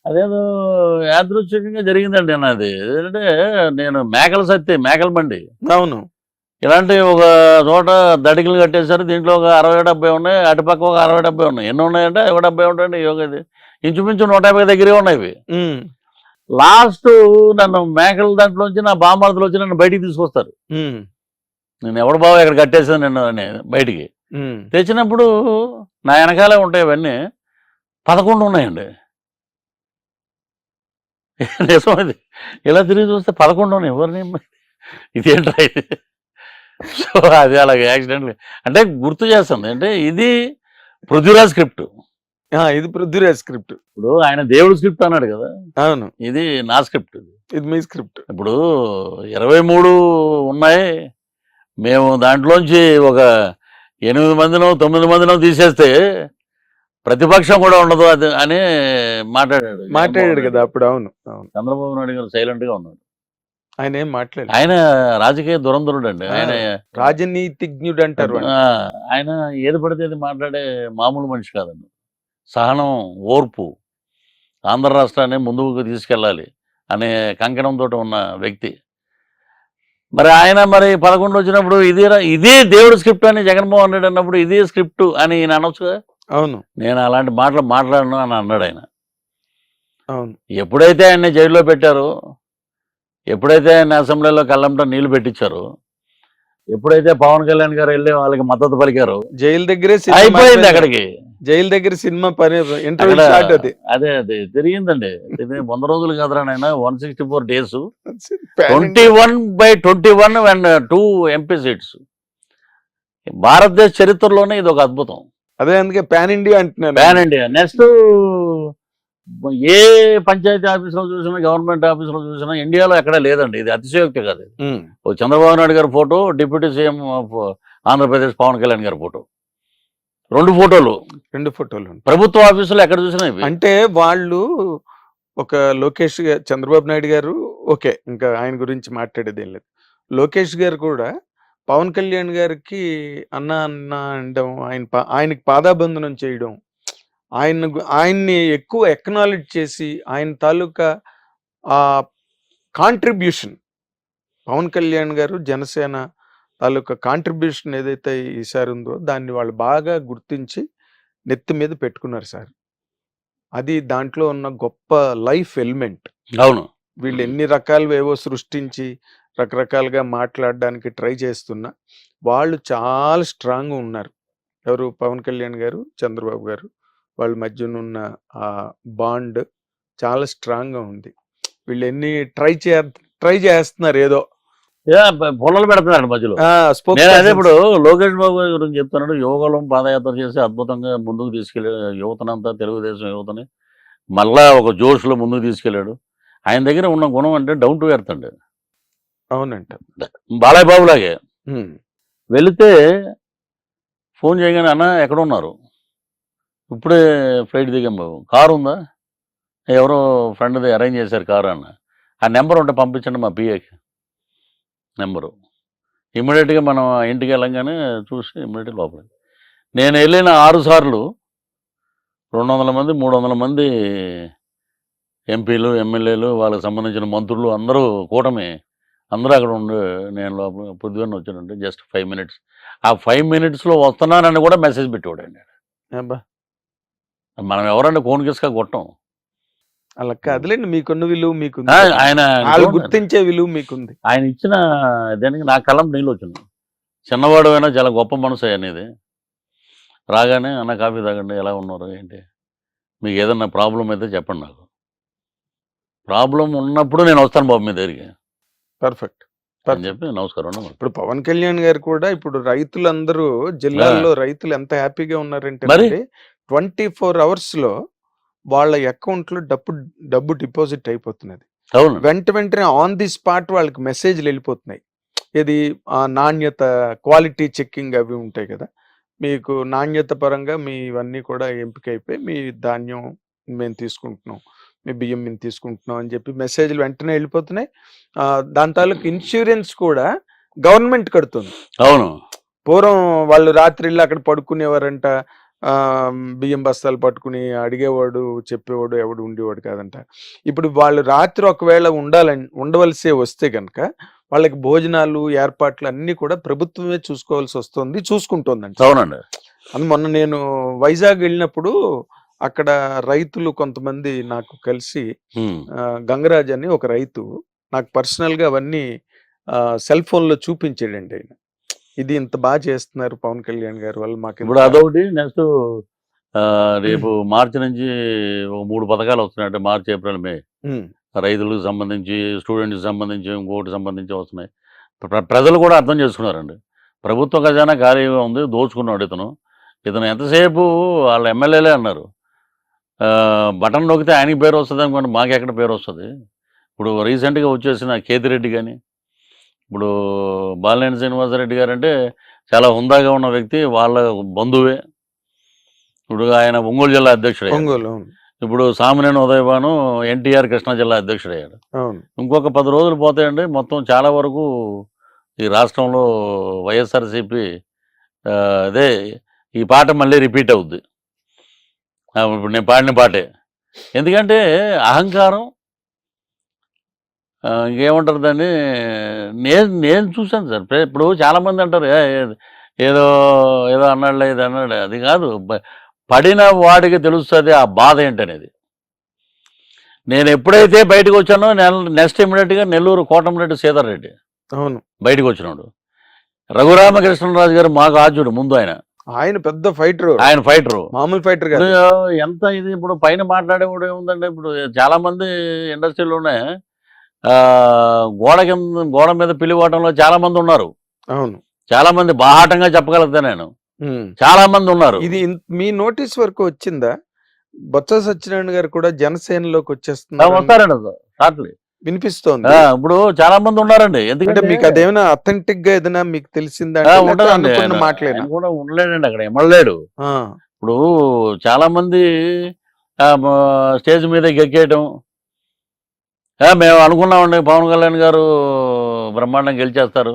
అదేదో యాదృచ్ఛికంగా జరిగిందండి నాది. ఏంటంటే నేను మేకల బండి. అవును. ఇలాంటి ఒక చోట దడికలు కట్టేశారు. దీంట్లో ఒక 60, 70 ఉన్నాయి. అటుపక్క ఒక 60, 70 ఉన్నాయి. ఎన్ని ఉన్నాయంటే 70 ఉంటాయండి. ఇది ఇంచుమించు 150 దగ్గరే ఉన్నాయి ఇవి. లాస్ట్ నన్ను మేకల దాంట్లోంచి నా బామర్దులు వచ్చి నన్ను బయటికి తీసుకొస్తారు. నేను ఎవడు బావ ఇక్కడ కట్టేసాను నిన్ను అని బయటికి తెచ్చినప్పుడు నా వెనకాలే ఉంటాయి ఇవన్నీ. 11 ఉన్నాయండి. నిజం ఇది. ఇలా తిరిగి చూస్తే 11 ఉన్నాయి. ఎవరిని ఇదేంట్రా ఇది? సో అది అలాగే యాక్సిడెంట్ అంటే గుర్తు చేస్తుంది. అంటే ఇది పృథ్వీరాజ్ స్క్రిప్ట్. ఇది పృథ్వీరాజ్ స్క్రిప్ట్. ఇప్పుడు ఆయన దేవుడు స్క్రిప్ట్ అన్నాడు కదా. అవును. ఇది నా స్క్రిప్ట్. ఇది మీ స్క్రిప్ట్. ఇప్పుడు 23 ఉన్నాయి. మేము దాంట్లోంచి ఒక 8 మందినో 9 మందినో తీసేస్తే ప్రతిపక్షం కూడా ఉండదు అది అని మాట్లాడాడు కదా అప్పుడు. అవును. చంద్రబాబు నాయుడు గారు సైలెంట్ గా ఉన్నాడు. ఆయన ఏం మాట్లాడారు. ఆయన రాజకీయ దురంధరుడు అండి. ఆయన రాజనీతిజ్ఞుడు అంటారు. ఆయన ఏది పడితే అది మాట్లాడే మామూలు మనిషి కాదండి. సహనం, ఓర్పు, ఆంధ్ర రాష్ట్రాన్ని ముందుకు తీసుకెళ్ళాలి అనే కంకణంతో ఉన్న వ్యక్తి. మరి ఆయన 11 వచ్చినప్పుడు ఇదే దేవుడు స్క్రిప్ట్ అని జగన్మోహన్ రెడ్డి అన్నప్పుడు ఇదే స్క్రిప్ట్ అని ఈయన అనొచ్చు కదా. అవును. నేను అలాంటి మాటలు మాట్లాడను అని అన్నాడు ఆయన. అవును. ఎప్పుడైతే ఆయన్ని జైల్లో పెట్టారో, ఎప్పుడైతే ఆయన అసెంబ్లీలో కళ్ళంట నీళ్లు పెట్టించారో, ఎప్పుడైతే పవన్ కళ్యాణ్ గారు వెళ్ళి వాళ్ళకి మద్దతు పలికారు, జైలు దగ్గరే అయిపోయింది. అక్కడికి జైలు దగ్గర సినిమా పని అదే తిరిగిందండి. 100 రోజులు కాదురా నాయన, 164 days, 21/21 అండ్ 2 MP సీట్స్. భారతదేశ చరిత్రలోనే ఇది ఒక అద్భుతం. అదే అందుకే పాన్ ఇండియా అంటున్నాను. Pan India. నెక్స్ట్ ఏ పంచాయతీ ఆఫీసులో చూసినా, గవర్నమెంట్ ఆఫీసులో చూసినా ఇండియాలో ఎక్కడా లేదండి. ఇది అతిశయోక్తి కాదు. ఓ చంద్రబాబు నాయుడు గారి photo, deputy CM of Andhra Pradesh Pavan Kalyan గారి ఫోటో, 2 ఫోటోలు ప్రభుత్వ ఆఫీసులు ఎక్కడ చూసినా. అంటే వాళ్ళు ఒక లోకేష్ గారు, చంద్రబాబు నాయుడు గారు ఓకే, ఇంకా ఆయన గురించి మాట్లాడేది ఏం లేదు. లోకేష్ గారు కూడా పవన్ కళ్యాణ్ గారికి అన్న అనడం, ఆయనకి పాదాబంధనం చేయడం, ఆయన్ని ఎక్కువ ఎక్నాలెడ్జ్ చేసి ఆయన తాలూకా ఆ కాంట్రిబ్యూషన్, పవన్ కళ్యాణ్ గారు జనసేన తాలూకా కాంట్రిబ్యూషన్ ఏదైతే ఈసారి ఉందో దాన్ని వాళ్ళు బాగా గుర్తించి నెత్తి మీద పెట్టుకున్నారు సార్. అది దాంట్లో ఉన్న గొప్ప లైఫ్ ఎలిమెంట్. అవును. వీళ్ళు ఎన్ని రకాలువేవో సృష్టించి రకరకాలుగా మాట్లాడడానికి ట్రై చేస్తున్నా వాళ్ళు చాలా స్ట్రాంగ్గా ఉన్నారు. ఎవరు? పవన్ కళ్యాణ్ గారు, చంద్రబాబు గారు. వాళ్ళ మధ్యనున్న ఆ బాండ్ చాలా స్ట్రాంగ్గా ఉంది. వీళ్ళు ఎన్ని ట్రై చేస్తున్నారు, ఏదో పొలాలు పెడుతున్నాడు మధ్యలో. అదే ఇప్పుడు లోకేష్ బాబు గురించి చెప్తున్నాడు. యువకులం పాదయాత్ర చేసి అద్భుతంగా ముందుకు తీసుకెళ్ళి యువతనంతా, తెలుగుదేశం యువతని మళ్ళా ఒక జోష్లో ముందుకు తీసుకెళ్ళాడు. ఆయన దగ్గర ఉన్న గుణం అంటే డౌన్ టు ఎర్త్ అండి. అవునంట. బాలయ్య బాబు లాగే వెళితే ఫోన్ చేయగానే, అన్న ఎక్కడ ఉన్నారు, ఇప్పుడే ఫ్లైట్ దిగాం బాబు, కారు ఉందా, ఎవరో ఫ్రెండ్ది అరేంజ్ చేశారు కారు అన్న, ఆ నెంబర్ ఉంటే పంపించండి మా పిఏకి నెంబరు. ఇమ్మీడియట్గా మనం ఇంటికి వెళ్ళంగానే చూసి ఇమ్మీడియట్గా లోపలికి. నేను వెళ్ళిన 6 సార్లు 200 మంది 300 మంది ఎంపీలు, ఎమ్మెల్యేలు, వాళ్ళకి సంబంధించిన మంత్రులు అందరూ కూటమి అందరూ అక్కడ ఉండి, నేను లోపల పొద్దున్న వచ్చానంటే జస్ట్ 5 minutes. ఆ 5 minutesలో వస్తున్నానని కూడా మెసేజ్ పెట్టేవాడండి. మనం ఎవరంటే కోన్కిస్గా కొట్టం. అలా కాదులేండి, మీకున్న విలువ మీకు, ఆయన గుర్తించే విలువ మీకుంది. ఆయన ఇచ్చిన దానికి నా కళ్ళం నీళ్ళు వచ్చింది. చిన్నవాడు అయినా చాలా గొప్ప మనసు అనేది. రాగానే అన్న కాఫీ తాగండి, ఎలా ఉన్నారు, ఏంటి, మీకు ఏదన్నా ప్రాబ్లం అయితే చెప్పండి, నాకు ప్రాబ్లం ఉన్నప్పుడు నేను వస్తాను బాబు మీ దగ్గరికి, పర్ఫెక్ట్ అని చెప్పి నమస్కారం. ఇప్పుడు పవన్ కళ్యాణ్ గారు కూడా ఇప్పుడు రైతులందరూ జిల్లాల్లో రైతులు ఎంత హ్యాపీగా ఉన్నారంటే 24 hours వాళ్ళ అకౌంట్లో డబ్బు డిపాజిట్ అయిపోతున్నది. వెంటనే ఆన్ ది స్పాట్ వాళ్ళకి మెసేజ్లు వెళ్ళిపోతున్నాయి. ఇది నాణ్యత, క్వాలిటీ చెక్కింగ్ అవి ఉంటాయి కదా, మీకు నాణ్యత పరంగా మీ ఇవన్నీ కూడా ఎంపిక అయిపోయి మీ ధాన్యం మేము తీసుకుంటున్నాం, మీ బియ్యం మేము తీసుకుంటున్నాం అని చెప్పి మెసేజ్లు వెంటనే వెళ్ళిపోతున్నాయి. దాని తాలూకు ఇన్సూరెన్స్ కూడా గవర్నమెంట్ కడుతుంది. అవును. పూర్వం వాళ్ళు రాత్రిళ్ళు అక్కడ పడుకునేవారంట, బియ్యం బస్తాలు పట్టుకుని అడిగేవాడు, చెప్పేవాడు ఎవడు ఉండేవాడు కాదంట. ఇప్పుడు వాళ్ళు రాత్రి ఒకవేళ ఉండవలసే వస్తే గనక వాళ్ళకి భోజనాలు, ఏర్పాట్లు అన్నీ కూడా ప్రభుత్వమే చూసుకుంటోందంట. అవునండి. అని మొన్న నేను వైజాగ్ వెళ్ళినప్పుడు అక్కడ రైతులు కొంతమంది నాకు కలిసి గంగరాజ్ అని ఒక రైతు నాకు పర్సనల్ గా అవన్నీ సెల్ ఫోన్ లో చూపించాడండి. ఆయన ఇది ఇంత బాగా చేస్తున్నారు పవన్ కళ్యాణ్ గారు వల్ల మాకు. ఇప్పుడు అదొకటి. నెక్స్ట్ రేపు మార్చి నుంచి 3 పథకాలు వస్తున్నాయి. అంటే మార్చి, ఏప్రిల్, మే. రైతులకు సంబంధించి, స్టూడెంట్కి సంబంధించి, ఇంకోటి సంబంధించి వస్తున్నాయి. ప్రజలు కూడా అర్థం చేసుకున్నారండి. ప్రభుత్వ ఖజానా ఖాళీగా ఉంది, దోచుకున్నాడు ఇతను ఎంతసేపు వాళ్ళ ఎమ్మెల్యేలే అన్నారు. బటన్ నొక్కితే ఆయనకి పేరు వస్తుంది అనుకోండి, మాకు ఎక్కడ పేరు వస్తుంది. ఇప్పుడు రీసెంట్గా వచ్చేసిన కేతిరెడ్డి కానీ, ఇప్పుడు బాలినేని శ్రీనివాసరెడ్డి గారు అంటే చాలా హుందాగా ఉన్న వ్యక్తి, వాళ్ళ బంధువే. ఇప్పుడు ఆయన ఒంగోలు జిల్లా అధ్యక్షుడు. ఇప్పుడు సామినేని ఉదయభాను ఎన్టీఆర్ కృష్ణా జిల్లా అధ్యక్షుడయ్యాడు. ఇంకొక 10 రోజులు పోతాయండి, మొత్తం చాలా వరకు ఈ రాష్ట్రంలో వైఎస్ఆర్సీపీ అదే ఈ పాట మళ్ళీ రిపీట్ అవుద్ది. ఇప్పుడు నేను పాడిన పాటే. ఎందుకంటే అహంకారం, ఇంకేమంటారు దాన్ని, నేను చూశాను సార్. ఇప్పుడు చాలామంది అంటారు ఏదో ఏదో అన్నాడులే, ఇది అన్నాడు. అది కాదు, పడిన వాడికి తెలుస్తుంది ఆ బాధ ఏంటనేది. నేను ఎప్పుడైతే బయటకు వచ్చానో నెక్స్ట్ ఇమీడియట్గా నెల్లూరు కోటమిరెడ్డి సీతారెడ్డి రెడ్డి బయటకు వచ్చినాడు. రఘురామకృష్ణరాజు గారు మాకు ఆద్యుడు ముందు. ఆయన పెద్ద ఫైటర్, ఆయన ఫైటరు, మామూలు ఫైటర్. ఎంత ఇది ఇప్పుడు పైన మాట్లాడేవాడు ఏముందంటే, ఇప్పుడు చాలా మంది ఇండస్ట్రీలోనే గోడ మీద పిలివాటంలో చాలా మంది ఉన్నారు. అవును, చాలా మంది బాహాటంగా చెప్పగలుగుతా నేను. చాలా మంది ఉన్నారు. ఇది మీ నోటీస్ వరకు వచ్చిందా? బొత్స సత్యనారాయణ గారు కూడా జనసేనలోకి వస్తారండి, వినిపిస్తోంది. ఇప్పుడు చాలా మంది ఉన్నారండి. ఎందుకంటే మీకు అదేమైనా అథెంటిక్ గా ఏదైనా మీకు తెలిసిందా? మాట్లాడినా కూడా ఉండలేడండి, అక్కడ ఎమ్మలేడు. ఇప్పుడు చాలా మంది స్టేజ్ మీద గెక్కేయటం, మేము అనుకున్నామండి పవన్ కళ్యాణ్ గారు బ్రహ్మాండంగా గెలిచేస్తారు,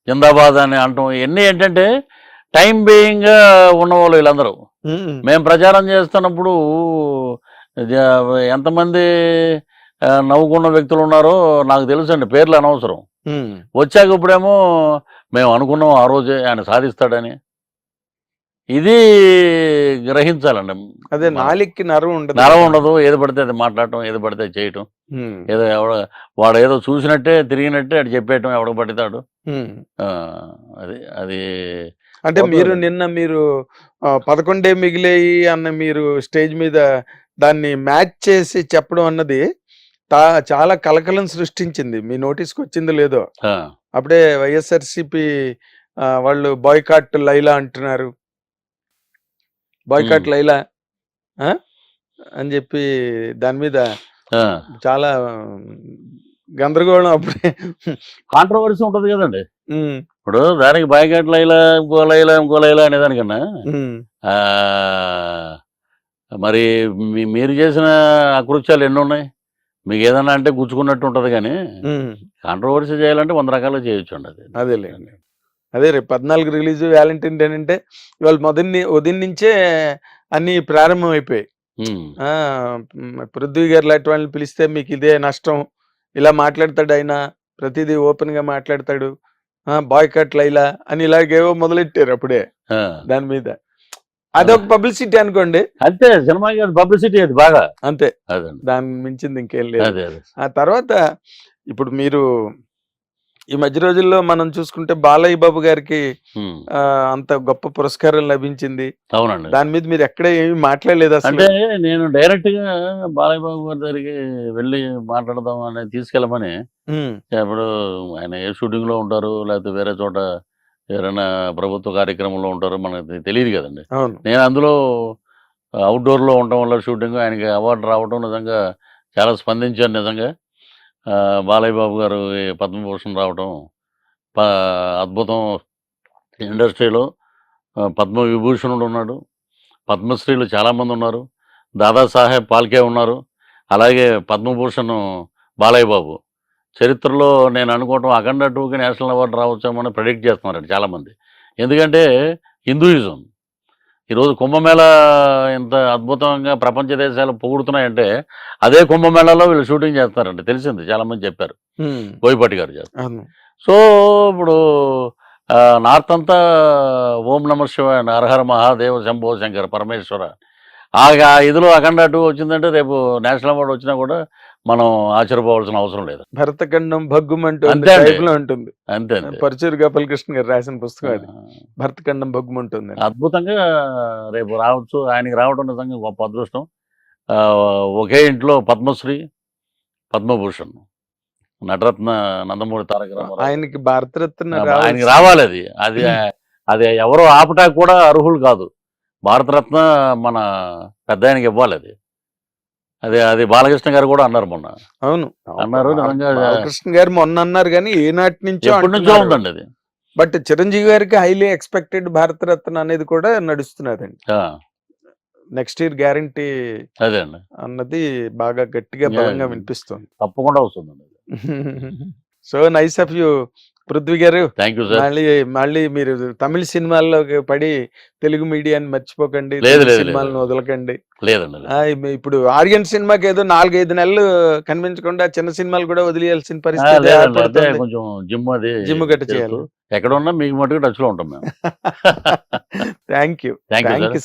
జిందాబాద్ అని అంటాం. ఇవన్నీ ఏంటంటే టైం బీయింగ్ ఉన్నవాళ్ళు వీళ్ళందరూ. మేము ప్రచారం చేస్తున్నప్పుడు ఎంతమంది నవ్వుకున్న వ్యక్తులు ఉన్నారో నాకు తెలుసండి, పేర్లు అనవసరం. వచ్చాక ఇప్పుడేమో మేము అనుకున్నాం ఆ రోజే ఆయన సాధిస్తాడని. ఇది గ్రహించాలండి. అదే నాలికి నరం ఉండదు, ఏది పడితే అది మాట్లాడటం, ఏది పడితే చేయటం, ఏదో వాడు ఏదో చూసినట్టే తిరిగినట్టే అటు చెప్పేయటం, ఎవడ పడతాడు. అది అంటే మీరు 11 మిగిలేయి అన్న మీరు స్టేజ్ మీద దాన్ని మ్యాచ్ చేసి చెప్పడం అన్నది చాలా కలకలం సృష్టించింది. మీ నోటీస్కి వచ్చిందో లేదో. అప్పుడే వైఎస్ఆర్సీపీ వాళ్ళు బాయ్కాట్ లైలా అంటున్నారు, బాయ్కాట్ లైలా అని చెప్పి దాని మీద చాలా గందరగోళం, అప్పుడే కాంట్రవర్సీ ఉంటది కదండి. ఇప్పుడు దానికి బాయ్కాట్ లైలా, ఇంకో లైలా అనేదానికన్నా మరి మీరు చేసిన అకృత్యాలు ఎన్ని ఉన్నాయి? మీకు ఏదన్నా అంటే గుచ్చుకున్నట్టు ఉంటది, కానీ కాంట్రవర్సీ చేయాలంటే 100 రకాలుగా చేయొచ్చు అండి. అదే రేపు 14 రిలీజ్, వ్యాలంటైన్ డే అంటే ఇవాళ ఉదయం నుంచే అన్ని ప్రారంభం అయిపోయాయి. పృథ్వీ గారు లాంటి వాళ్ళని పిలిస్తే మీకు ఇదే నష్టం, ఇలా మాట్లాడతాడు ఆయన, ప్రతిదీ ఓపెన్ గా మాట్లాడతాడు, బాయ్కాట్ లైలా అని ఇలాగేవో మొదలెట్టారు అప్పుడే దాని మీద. అదొక పబ్లిసిటీ అనుకోండి, అంతే. సినిమా పబ్లిసిటీ అది బాగా, అంతే. దాని మించింది ఇంకేం లేదు. ఆ తర్వాత ఇప్పుడు మీరు ఈ మధ్య రోజుల్లో మనం చూసుకుంటే బాలయ్య బాబు గారికి అంత గొప్ప పురస్కారం లభించింది. అవునండి. దాని మీద మీరు ఎక్కడ ఏమి మాట్లాడలేదు అసలు? అంటే నేను డైరెక్ట్ గా బాలయ్య బాబు గారి దగ్గరికి వెళ్ళి మాట్లాడదాం అనేది తీసుకెళ్ళమని. ఇప్పుడు ఆయన ఏ షూటింగ్ లో ఉంటారు, లేకపోతే వేరే చోట ఎవరైనా ప్రభుత్వ కార్యక్రమంలో ఉంటారో మనకి తెలియదు కదండి. నేను అందులో అవుట్డోర్ లో ఉండటం వల్ల షూటింగ్, ఆయనకి అవార్డు రావడం నిజంగా చాలా స్పందించాను. నిజంగా బాలయ్య బాబు గారు పద్మభూషణ్ రావడం అద్భుతం. ఇండస్ట్రీలో పద్మవిభూషణుడు ఉన్నాడు, పద్మశ్రీలు చాలామంది ఉన్నారు, దాదాసాహెబ్ పాల్కే ఉన్నారు, అలాగే పద్మభూషణ్ బాలయ్య బాబు. చరిత్రలో నేను అనుకోవటం అఖండ 2కి నేషనల్ అవార్డు రావచ్చామని ప్రెడిక్ట్ చేస్తున్నారండి చాలామంది. ఎందుకంటే హిందూయిజం ఈరోజు కుంభమేళ ఇంత అద్భుతంగా ప్రపంచ దేశాలు పొగుడుతున్నాయంటే అదే కుంభమేళాలో వీళ్ళు షూటింగ్ చేస్తారండి, తెలిసింది, చాలా మంది చెప్పారు, బోయపాటి గారు చేస్తారు. సో ఇప్పుడు నార్త్ అంతా ఓం నమ శివాయ, హరహర మహాదేవ, శంభో శంకర పరమేశ్వర, ఆ ఇదిలో అఖండ 2 వచ్చిందంటే రేపు నేషనల్ అవార్డు వచ్చినా కూడా మనం ఆశ్చర్యపోవాల్సిన అవసరం లేదు. భరతఖండం భగ్గుమంటూ అంతే ఉంటుంది. అంతే పరచూరి గోపాలకృష్ణ గారు రాసిన పుస్తకం అది, భరతఖండం భగ్గుమంటుంది. అద్భుతంగా రేపు రావచ్చు. ఆయనకి రావడం నిజంగా గొప్ప అదృష్టం. ఒకే ఇంట్లో పద్మశ్రీ, పద్మభూషణ్, నటరత్న నందమూరి తారక రామారావు, ఆయనకి భారతరత్న ఆయనకి రావాలి. అది అది ఎవరో ఆపటానికి కూడా అర్హులు కాదు. భారతరత్న మన పెద్ద ఆయనకి ఇవ్వాలి. అది బాలకృష్ణ గారు కూడా అన్నారు మొన్న. అవును అన్నారు, నిజంగా బాలకృష్ణ గారు మొన్న అన్నారు, కానీ ఏనాటి నుంచో ఎప్పటి నుంచో ఉందండి అది. బట్ చిరంజీవి గారికి హైలీ ఎక్స్పెక్టెడ్ భారతరత్న అనేది కూడా నడుస్తున్నదండి. నెక్స్ట్ ఇయర్ గ్యారంటీ అదే అండి అన్నది బాగా గట్టిగా బలంగా వినిపిస్తుంది. తప్పకుండా వస్తుందండి. So nice of you Prithvi గారు. Thank you sir. మళ్ళీ మీరు తమిళ సినిమాల్లో పడి తెలుగు మీడియాని మర్చిపోకండి, సినిమాలను వదలకండి. లేదండి, ఇప్పుడు ఆర్యన్ సినిమాకి ఏదో 4-5 నెలలు కనిపించకుండా చిన్న సినిమాలు కూడా వదిలేయాల్సిన పరిస్థితి. కొంచెం జిమ్ గట్ట చేయాలి. ఎక్కడ ఉన్నా మీకు మటుకు టచ్ లో ఉంటాం మేము. థ్యాంక్ యూ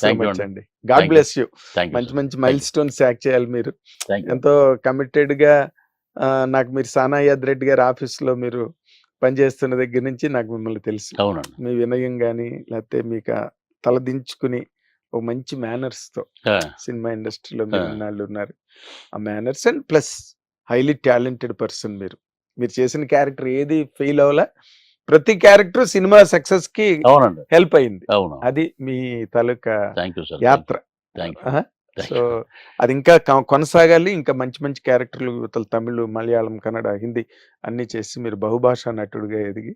సో మచ్ అండి. God bless you. మంచి మంచి మైల్ స్టోన్స్ యాక్ట్ చేయాలి మీరు. ఎంతో కమిటెడ్ గా నాకు మీరు సానాయాద్ రెడ్డి గారి ఆఫీస్ లో మీరు పనిచేస్తున్న దగ్గర నుంచి నాకు మిమ్మల్ని తెలుసు. అవునండి. మీ వినయం కానీ లేకపోతే మీకు తలదించుకుని ఒక మంచి మేనర్స్ తో సినిమా ఇండస్ట్రీలో మీరు ఇన్నాళ్ళు ఉన్నారు. ఆ manners and plus highly talented person. మీరు చేసిన క్యారెక్టర్ ఏది ఫెయిల్ అవ్వలా, ప్రతి క్యారెక్టర్ సినిమా సక్సెస్ కి హెల్ప్ అయింది. అది మీ తాలూకా యాత్ర. సో అది ఇంకా కొనసాగాలి. ఇంకా మంచి మంచి క్యారెక్టర్లు తమిళ, మలయాళం, కన్నడ, హిందీ అన్ని చేసి మీరు బహుభాషా నటుడిగా ఎదిగి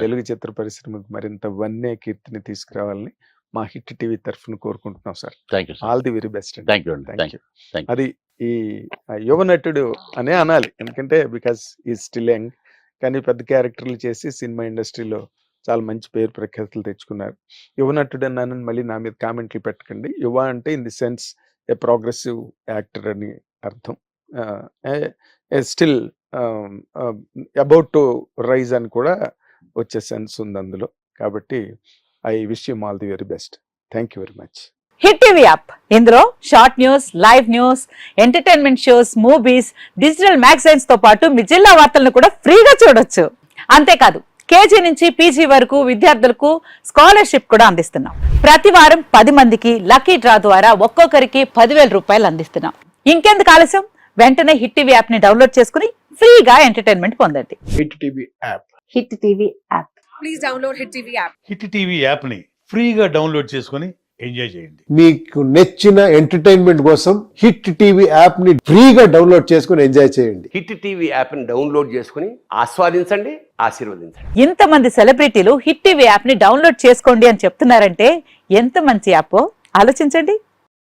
తెలుగు చిత్ర పరిశ్రమకు మరింత వన్నే కీర్తిని తీసుకురావాలని మా హిట్ టీవీ తరఫున కోరుకుంటున్నాం sir. All the very best. అది ఈ యువ నటుడు అనే అనాలి, ఎందుకంటే బికాస్ ఈ స్టిల్ యంగ్, కానీ పెద్ద క్యారెక్టర్లు చేసి సినిమా ఇండస్ట్రీలో చాలా మంచి పేరు ప్రఖ్యాతులు తెచ్చుకున్నారు. యువ నటుడు అన్నాను, మళ్ళీ నా మీద కామెంట్లు పెట్టకండి. యువ అంటే in the sense a progressive actor అని అర్థం. స్టిల్ అబౌట్ టు రైజ్ అని కూడా వచ్చే సెన్స్ ఉంది అందులో. కాబట్టి I wish you all the very best. Thank you very much. Hit TV app, ఇందులో short news, live news, entertainment shows, movies, digital magazines తో పాటు మీ జిల్లా వార్తలను కూడా ఫ్రీగా చూడొచ్చు. అంతేకాదు కేజీ నుంచి పీజీ వరకు విద్యార్థులకు స్కాలర్షిప్ కూడా అందిస్తున్నాం. ప్రతి వారం 10 మందికి లక్కీ డ్రా ద్వారా ఒక్కొక్కరికి 10,000 రూపాయలు అందిస్తున్నాం. ఇంకెందుకు ఆలస్యం, వెంటనే హిట్ టీవీ యాప్ ని డౌన్లోడ్ చేసుకుని ఫ్రీగా ఎంటర్టైన్మెంట్ పొందండి. Hit TV app. Hit TV app. Please download hit TV app. Hit TV app ని ఫ్రీగా డౌన్లోడ్ చేసుకుని ఎంజాయ్ చేయండి. మీకు నచ్చిన ఎంటర్టైన్మెంట్ కోసం హిట్ టీవీ యాప్ ని ఫ్రీగా డౌన్లోడ్ చేసుకుని ఎంజాయ్ చేయండి. హిట్ టీవీ యాప్ ని డౌన్లోడ్ చేసుకుని ఆస్వాదించండి, ఆశీర్వదించండి. ఇంతమంది సెలబ్రిటీలు హిట్ టీవీ యాప్ ని డౌన్లోడ్ చేసుకోండి అని చెప్తున్నారంటే ఎంత మంచి యాప్ ఆలోచించండి.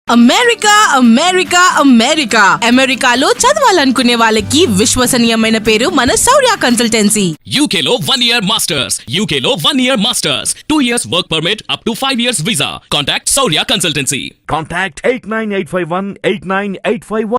అమెరికా అమెరికా అమెరికా అమెరికాలో చదవాలనుకునే వాళ్ళకి విశ్వసనీయమైన పేరు మన శౌర్య కన్సల్టెన్సీ. UK లో 1 year masters, UK లో 1 year masters, 2 years work permit up to 5 years visa. Contact Saurya Consultancy. Contact 89851 89851.